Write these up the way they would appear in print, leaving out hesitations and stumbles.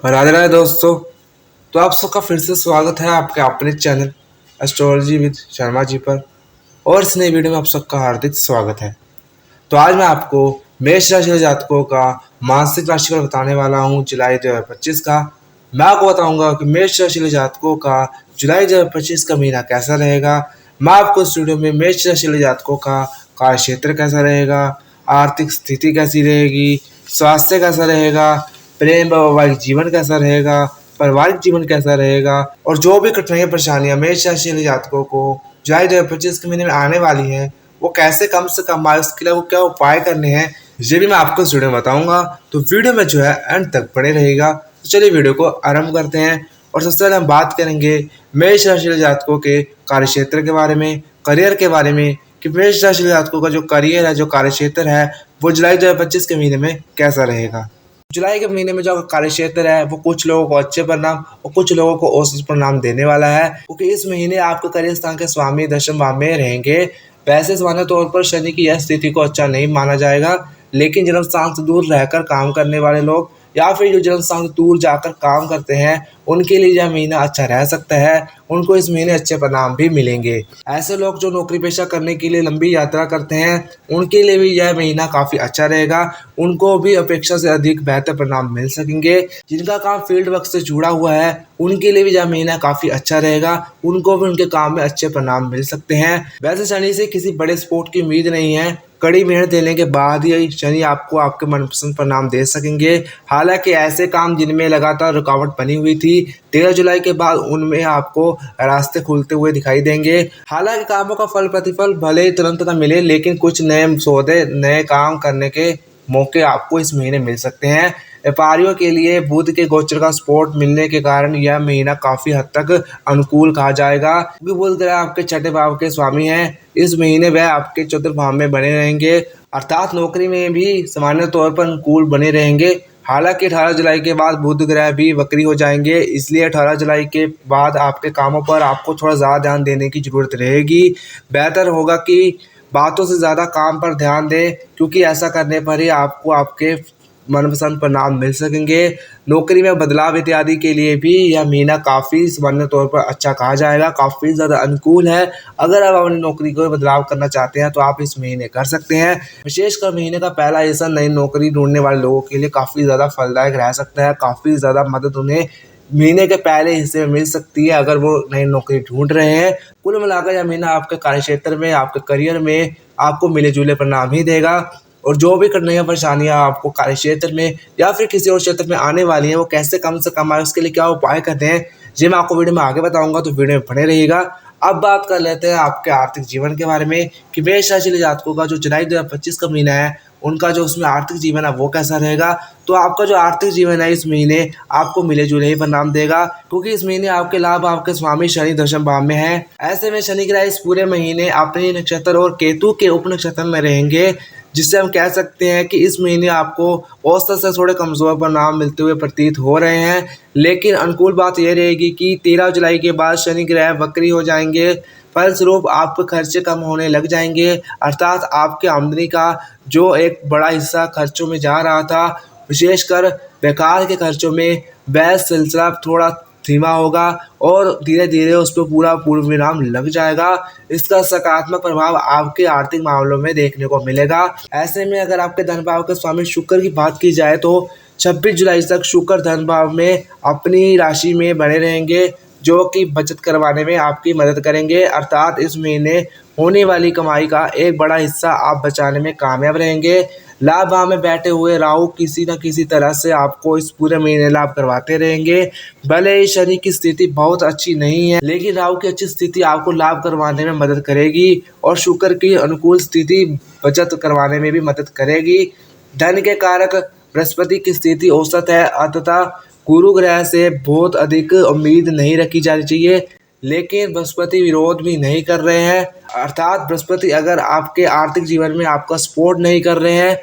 राधे राधे दोस्तों। तो आप सबका फिर से स्वागत है आपके अपने channel astrology with Sharma ji पर। और इस नई वीडियो में आप सबका हार्दिक स्वागत है। तो आज मैं आपको मेष राशि के जातकों का मासिक राशिफल बताने वाला हूँ जुलाई 2025 का। मैं आपको बताऊंगा कि मेष राशि के जातकों का जुलाई 2025 का महीना कैसा रहेगा। मैं आपको इस वीडियो में मेष राशि के जातकों का कार्य क्षेत्र कैसा रहेगा, आर्थिक स्थिति कैसी रहेगी, स्वास्थ्य कैसा रहेगा, प्रेम व वैवाहिक जीवन कैसा रहेगा, पारिवारिक जीवन कैसा रहेगा, और जो भी कठिनाइयाँ परेशानियां मेष राशि के जातकों को जुलाई 2025 के महीने में आने वाली हैं वो कैसे कम से कम आए, उसके लिए वो क्या उपाय करने हैं, ये भी मैं आपको इस वीडियो में बताऊंगा। तो वीडियो में जो है एंड तक बने रहेगा। तो चलिए वीडियो को आरंभ करते हैं। और सबसे पहले हम बात करेंगे मेष राशि के जातकों के कार्य क्षेत्र के बारे में, करियर के बारे में, कि मेष राशि के जातकों का जो करियर है, जो कार्य क्षेत्र है, वो जुलाई 2025 के महीने में कैसा रहेगा। जुलाई के महीने में जो कार्य क्षेत्र है वो कुछ लोगों को अच्छे परिणाम और कुछ लोगों को औसत परिणाम देने वाला है, क्योंकि इस महीने आपके करियर स्थान के स्वामी दशम भाव में रहेंगे। वैसे सामान्य तौर पर शनि की यह स्थिति को अच्छा नहीं माना जाएगा, लेकिन जन्म स्थान से दूर रहकर काम करने वाले लोग या फिर जो जन्म स्थान से दूर जाकर काम करते हैं उनके लिए यह महीना अच्छा रह सकता है। उनको इस महीने अच्छे परिणाम भी मिलेंगे। ऐसे लोग जो नौकरी पेशा करने के लिए लंबी यात्रा करते हैं उनके लिए भी यह महीना काफ़ी अच्छा रहेगा। उनको भी अपेक्षा से अधिक बेहतर परिणाम मिल सकेंगे। जिनका काम फील्ड वर्क से जुड़ा हुआ है उनके लिए भी यह महीना काफ़ी अच्छा रहेगा। उनको भी उनके काम में अच्छे परिणाम मिल सकते हैं। वैसे शनि से किसी बड़े स्पोर्ट की उम्मीद नहीं है। कड़ी मेहनत देने के बाद ही शनि आपको आपके मनपसंद परिणाम दे सकेंगे। हालांकि ऐसे काम जिनमें लगातार रुकावट बनी हुई थी 13 जुलाई के बाद उनमें आपको रास्ते खुलते हुए दिखाई देंगे। हालांकि कामों का फल प्रतिफल भले ही तुरंत न मिले, लेकिन कुछ नए सौदे, नए काम करने के मौके आपको इस महीने मिल सकते हैं। व्यापारियों के लिए बुध के गोचर का सपोर्ट मिलने के कारण यह महीना काफी हद तक अनुकूल कहा जाएगा, क्योंकि बुध ग्रह आपके छठे भाव के स्वामी हैं। इस महीने वह आपके चतुर्थ भाव में बने रहेंगे, अर्थात नौकरी में भी सामान्य तौर पर अनुकूल बने रहेंगे। हालांकि 18 जुलाई के बाद बुध ग्रह भी वक्री हो जाएंगे, इसलिए 18 जुलाई के बाद आपके कामों पर आपको थोड़ा ज़्यादा ध्यान देने की ज़रूरत रहेगी। बेहतर होगा कि बातों से ज़्यादा काम पर ध्यान दें, क्योंकि ऐसा करने पर ही आपको आपके मनपसंद परिणाम मिल सकेंगे। नौकरी में बदलाव इत्यादि के लिए भी यह महीना काफ़ी सामान्य तौर पर अच्छा कहा जाएगा, काफ़ी ज़्यादा अनुकूल है। अगर आप अपनी नौकरी को बदलाव करना चाहते हैं तो आप इस महीने कर सकते हैं। विशेषकर महीने का पहला हिस्सा नई नौकरी ढूंढने वाले लोगों के लिए काफ़ी ज़्यादा फलदायक रह सकता है। काफ़ी ज़्यादा मदद उन्हें महीने के पहले हिस्से में मिल सकती है अगर वो नई नौकरी ढूंढ रहे हैं। कुल मिलाकर यह महीना आपके कार्यक्षेत्र में, आपके करियर में आपको मिले जुले परिणाम ही देगा। और जो भी कठिनाइयाँ परेशानियाँ आपको कार्य क्षेत्र में या फिर किसी और क्षेत्र में आने वाली हैं वो कैसे कम से कम आए, उसके लिए क्या उपाय करते हैं, ये मैं आपको वीडियो में आगे बताऊंगा। तो वीडियो में बने रहिएगा। अब बात कर लेते हैं आपके आर्थिक जीवन के बारे में, कि मेष राशि के जातकों का जो जुलाई 2025 का महीना है उनका जो उसमें आर्थिक जीवन है वो कैसा रहेगा। तो आपका जो आर्थिक जीवन है इस महीने आपको मिले जुले ही परिणाम देगा, क्योंकि इस महीने आपके लाभ आपके स्वामी शनि दशम भाव में है। ऐसे में शनि ग्रह इस पूरे महीने अपने नक्षत्र और केतु के उप नक्षत्र में रहेंगे, जिससे हम कह सकते हैं कि इस महीने आपको औसत से थोड़े कमज़ोर परिणाम मिलते हुए प्रतीत हो रहे हैं। लेकिन अनुकूल बात यह रहेगी कि 13 जुलाई के बाद शनि ग्रह वक्री हो जाएंगे। फलस्वरूप आपके खर्चे कम होने लग जाएंगे, अर्थात आपकी आमदनी का जो एक बड़ा हिस्सा खर्चों में जा रहा था, विशेषकर बेकार के खर्चों में, वह सिलसिला थोड़ा धीमा होगा और धीरे धीरे उस पर पूरा पूर्व विराम लग जाएगा। इसका सकारात्मक प्रभाव आपके आर्थिक मामलों में देखने को मिलेगा। ऐसे में अगर आपके धन भाव के स्वामी शुक्र की बात की जाए तो 26 जुलाई तक शुक्र धन भाव में अपनी राशि में बने रहेंगे, जो कि बचत करवाने में आपकी मदद करेंगे। अर्थात इस महीने होने वाली कमाई का एक बड़ा हिस्सा आप बचाने में कामयाब रहेंगे। लाभ भाव में बैठे हुए राहु किसी न किसी तरह से आपको इस पूरे महीने लाभ करवाते रहेंगे। भले ही शनि की स्थिति बहुत अच्छी नहीं है, लेकिन राहु की अच्छी स्थिति आपको लाभ करवाने में मदद करेगी और शुक्र की अनुकूल स्थिति बचत करवाने में भी मदद करेगी। धन के कारक बृहस्पति की स्थिति औसत है, अतः गुरु ग्रह से बहुत अधिक उम्मीद नहीं रखी जानी चाहिए। लेकिन बृहस्पति विरोध भी नहीं कर रहे हैं, अर्थात बृहस्पति अगर आपके आर्थिक जीवन में आपका सपोर्ट नहीं कर रहे हैं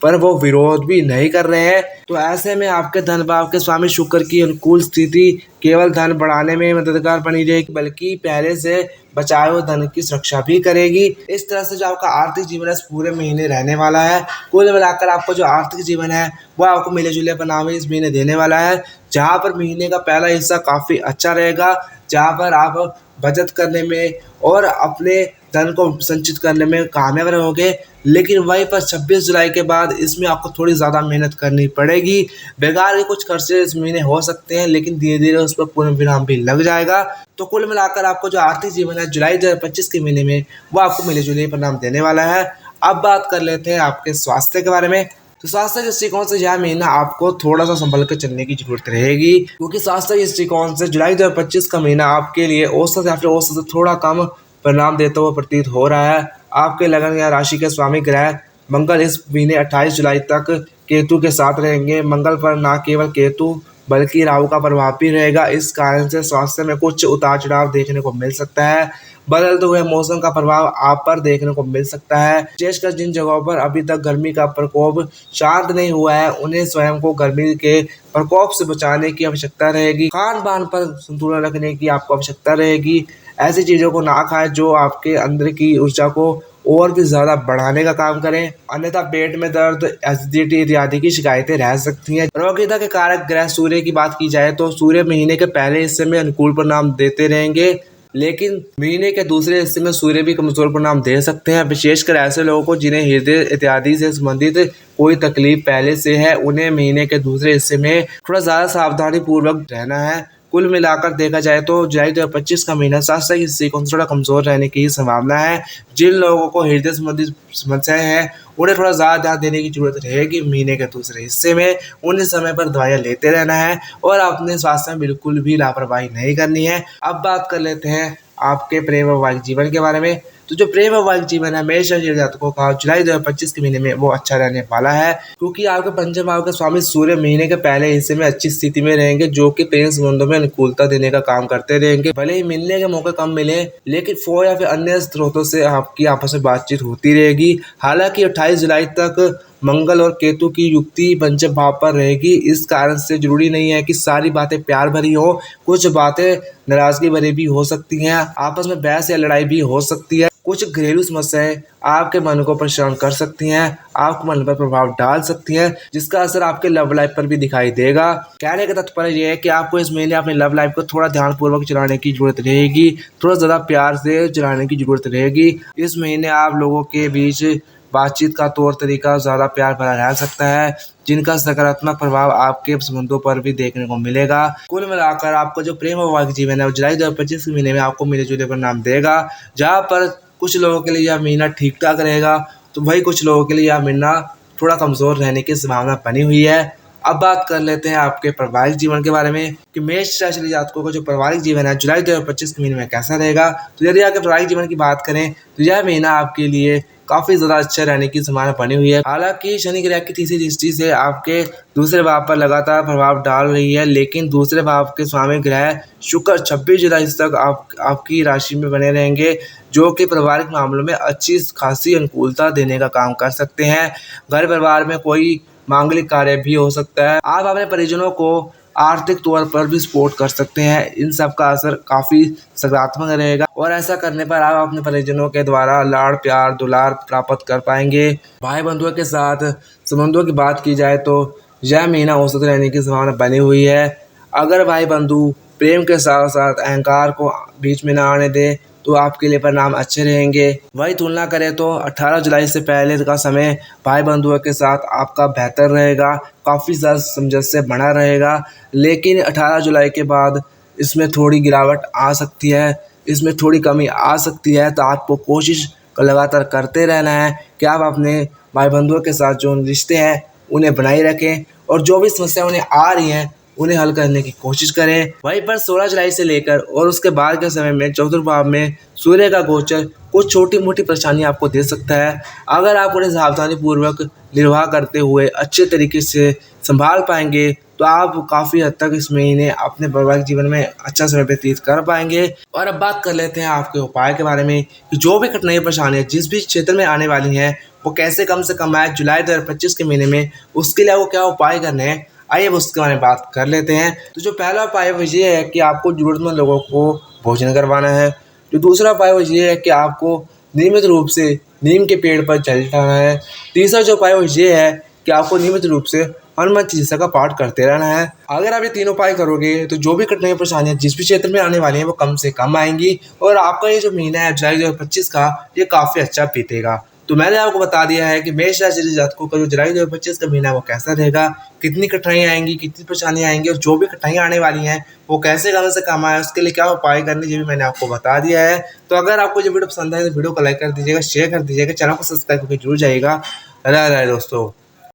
पर वो विरोध भी नहीं कर रहे हैं, तो ऐसे में आपके धन भाव के स्वामी शुक्र की अनुकूल स्थिति केवल धन बढ़ाने में मददगार बनी रहेगी, बल्कि पहले से बचाए हुए धन की सुरक्षा भी करेगी। इस तरह से जो आपका आर्थिक जीवन है इस पूरे महीने रहने वाला है। कुल मिलाकर आपका जो आर्थिक जीवन है वो आपको मिले जुले परिणाम इस महीने देने वाला है। जहाँ पर महीने का पहला हिस्सा काफ़ी अच्छा रहेगा, जहाँ पर आप बचत करने में और अपने धन को संचित करने में कामयाब रहोगे। लेकिन वहीं पर 26 जुलाई के बाद इसमें आपको थोड़ी ज़्यादा मेहनत करनी पड़ेगी। बेकार के कुछ खर्चे इस महीने हो सकते हैं, लेकिन धीरे-धीरे उस पर पूर्ण विराम भी लग जाएगा। तो कुल मिलाकर आपको जो आर्थिक जीवन है जुलाई 2025 के महीने में, वो आपको मिले-जुले परिणाम देने वाला है। अब बात कर लेते हैं आपके स्वास्थ्य के बारे में। तो स्वास्थ्य के दृष्टिकोण से यह महीना आपको थोड़ा-सा संभल कर चलने की ज़रूरत रहेगी, क्योंकि स्वास्थ्य के दृष्टिकोण से जुलाई 2025 का महीना आपके लिए औसत या फिर औसत से थोड़ा कम परिणाम देता हुआ प्रतीत हो रहा है। आपके लगन या राशि के स्वामी ग्रह मंगल इस महीने 28 जुलाई तक केतु के साथ रहेंगे। मंगल पर न केवल केतु बल्कि राहु का प्रभाव भी रहेगा। इस कारण से स्वास्थ्य में कुछ उतार चढ़ाव देखने को मिल सकता है। बदलते हुए मौसम का प्रभाव आप पर देखने को मिल सकता है। विशेषकर जिन जगहों पर अभी तक गर्मी का प्रकोप शांत नहीं हुआ है, उन्हें स्वयं को गर्मी के प्रकोप से बचाने की आवश्यकता रहेगी। खान पान पर संतुलन रखने की आपको आवश्यकता रहेगी। ऐसी चीज़ों को ना खाएं जो आपके अंदर की ऊर्जा को और भी ज़्यादा बढ़ाने का काम करें, अन्यथा पेट में दर्द, एसिडिटी इत्यादि की शिकायतें रह सकती हैं। रोगिता के कारक ग्रह सूर्य की बात की जाए तो सूर्य महीने के पहले हिस्से में अनुकूल परिणाम देते रहेंगे, लेकिन महीने के दूसरे हिस्से में सूर्य भी कमजोर परिणाम दे सकते हैं। विशेषकर ऐसे लोगों को जिन्हें हृदय इत्यादि से संबंधित कोई तकलीफ पहले से है, उन्हें महीने के दूसरे हिस्से में थोड़ा ज़्यादा सावधानी पूर्वक रहना है। कुल मिलाकर देखा जाए तो जुलाई 2025 का महीना स्वास्थ्य की दृष्टिकोण से थोड़ा कमजोर रहने की संभावना है। जिन लोगों को हृदय संबंधित समस्याएं हैं, उन्हें थोड़ा ज़्यादा ध्यान देने की जरूरत रहेगी। महीने के दूसरे हिस्से में उन्हें समय पर दवाइयाँ लेते रहना है और अपने स्वास्थ्य में बिल्कुल भी लापरवाही नहीं करनी है। अब बात कर लेते हैं आपके प्रेम और वैवाहिक जीवन के बारे में। तो जो प्रेम और वैवाहिक जीवन है मेष राशि जातकों का जुलाई 2025 के महीने में वो अच्छा रहने वाला है, क्योंकि आपके पंचम भाव के स्वामी सूर्य महीने के पहले हिस्से में अच्छी स्थिति में रहेंगे, जो कि प्रेम संबंधों में अनुकूलता देने का काम करते रहेंगे। भले ही मिलने के मौके कम मिले, लेकिन फोन या फिर अन्य स्रोतों से आपकी आपस में बातचीत होती रहेगी। हालांकि 28 जुलाई तक मंगल और केतु की युक्ति पंचम भाव पर रहेगी। इस कारण से जरूरी नहीं है कि सारी बातें प्यार भरी हो, कुछ बातें नाराजगी भरी भी हो सकती हैं। आपस में बहस या लड़ाई भी हो सकती है। कुछ घरेलू समस्याएं आपके मन को परेशान कर सकती हैं, आपके मन पर प्रभाव डाल सकती हैं, जिसका असर आपके लव लाइफ पर भी दिखाई देगा। कहने का तात्पर्य यह है कि आपको इस महीने अपने लव लाइफ को थोड़ा ध्यानपूर्वक चलाने की जरूरत रहेगी, थोड़ा ज़्यादा प्यार से चलाने की जरूरत रहेगी। इस महीने आप लोगों के बीच बातचीत का तौर तरीका ज़्यादा प्यार भरा रह सकता है, जिनका सकारात्मक प्रभाव आपके संबंधों पर भी देखने को मिलेगा। कुल मिलाकर आपका जो प्रेम और वैवाहिक जीवन है जुलाई 2025 के महीने में आपको मिले जुले परिणाम देगा। जहाँ पर कुछ लोगों के लिए यह महीना ठीक ठाक रहेगा, तो वही कुछ लोगों के लिए यह महीना थोड़ा कमज़ोर रहने की संभावना बनी हुई है। अब बात कर लेते हैं आपके पारिवारिक जीवन के बारे में कि मेष राशि जातकों का जो पारिवारिक जीवन है जुलाई 2025 के महीने में कैसा रहेगा। तो यदि आपके पारिवारिक जीवन की बात करें तो यह महीना आपके लिए काफ़ी ज़्यादा अच्छा रहने की संभावना बनी हुई है। हालांकि शनि ग्रह की तीसरी दृष्टि से आपके दूसरे भाव पर लगातार प्रभाव डाल रही है, लेकिन दूसरे भाव के स्वामी ग्रह शुक्र 26 जुलाई तक आपकी राशि में बने रहेंगे, जो कि पारिवारिक मामलों में अच्छी खासी अनुकूलता देने का काम कर सकते हैं। घर परिवार में कोई मांगलिक कार्य भी हो सकता है। आप अपने परिजनों को आर्थिक तौर पर भी सपोर्ट कर सकते हैं। इन सब का असर काफ़ी सकारात्मक रहेगा और ऐसा करने पर आप अपने परिजनों के द्वारा लाड़ प्यार दुलार प्राप्त कर पाएंगे। भाई बंधुओं के साथ संबंधों की बात की जाए तो यह महीना औसत रहने की संभावना बनी हुई है। अगर भाई बंधु प्रेम के साथ साथ अहंकार को बीच में न आने दें तो आपके लिए परिणाम अच्छे रहेंगे। वही तुलना करें तो 18 जुलाई से पहले का समय भाई बंधुओं के साथ आपका बेहतर रहेगा, काफ़ी ज़्यादा सामंजस्य बना रहेगा। लेकिन 18 जुलाई के बाद इसमें थोड़ी गिरावट आ सकती है, इसमें थोड़ी कमी आ सकती है। तो आपको कोशिश लगातार करते रहना है कि आप अपने भाई बंधुओं के साथ जो रिश्ते हैं उन्हें बनाए रखें और जो भी समस्या उन्हें आ रही हैं उन्हें हल करने की कोशिश करें। वहीं पर 16 जुलाई से लेकर और उसके बाद के समय में चतुर्थ भाव में सूर्य का गोचर कुछ छोटी मोटी परेशानी आपको दे सकता है। अगर आप उन्हें सावधानी पूर्वक निर्वाह करते हुए अच्छे तरीके से संभाल पाएंगे तो आप काफ़ी हद तक इस महीने अपने वैवाहिक जीवन में अच्छा समय व्यतीत कर पाएंगे। और अब बात कर लेते हैं आपके उपाय के बारे में कि जो भी कठिनाई परेशानियाँ जिस भी क्षेत्र में आने वाली हैं वो कैसे कम से कम आए जुलाई 2025 के महीने में, उसके लिए वो क्या उपाय करने हैं, आइए उसके बारे में बात कर लेते हैं। तो जो पहला उपाय वो ये है कि आपको ज़रूरतमंद लोगों को भोजन करवाना है। जो दूसरा उपाय वो ये है कि आपको नियमित रूप से नीम के पेड़ पर जल चढ़ाना है। तीसरा जो उपाय वो ये है कि आपको नियमित रूप से और मन चिकित्सा का पाठ करते रहना है। अगर आप ये तीनों उपाय करोगे तो जो भी कठिनाई परेशानियां जिस भी क्षेत्र में आने वाली हैं वो कम से कम आएंगी और आपका ये जो महीना है जुलाई 2025 का ये काफ़ी अच्छा बीतेगा। तो मैंने आपको बता दिया है कि मेष राशि के जातकों का जो जुलाई 2025 का महीना है वो कैसा रहेगा, कितनी कठिनाइयाँ आएंगी, कितनी परेशानियाँ आएंगी और जो भी कठिनाइयाँ आने वाली हैं वो कैसे कम से कम आए उसके लिए क्या उपाय करने ये भी मैंने आपको बता दिया है। तो अगर आपको ये वीडियो पसंद आए तो वीडियो को लाइक कर दीजिएगा, शेयर कर दीजिएगा, चैनल को सब्सक्राइब करके जरूर जाइएगा। राधे राधे दोस्तों।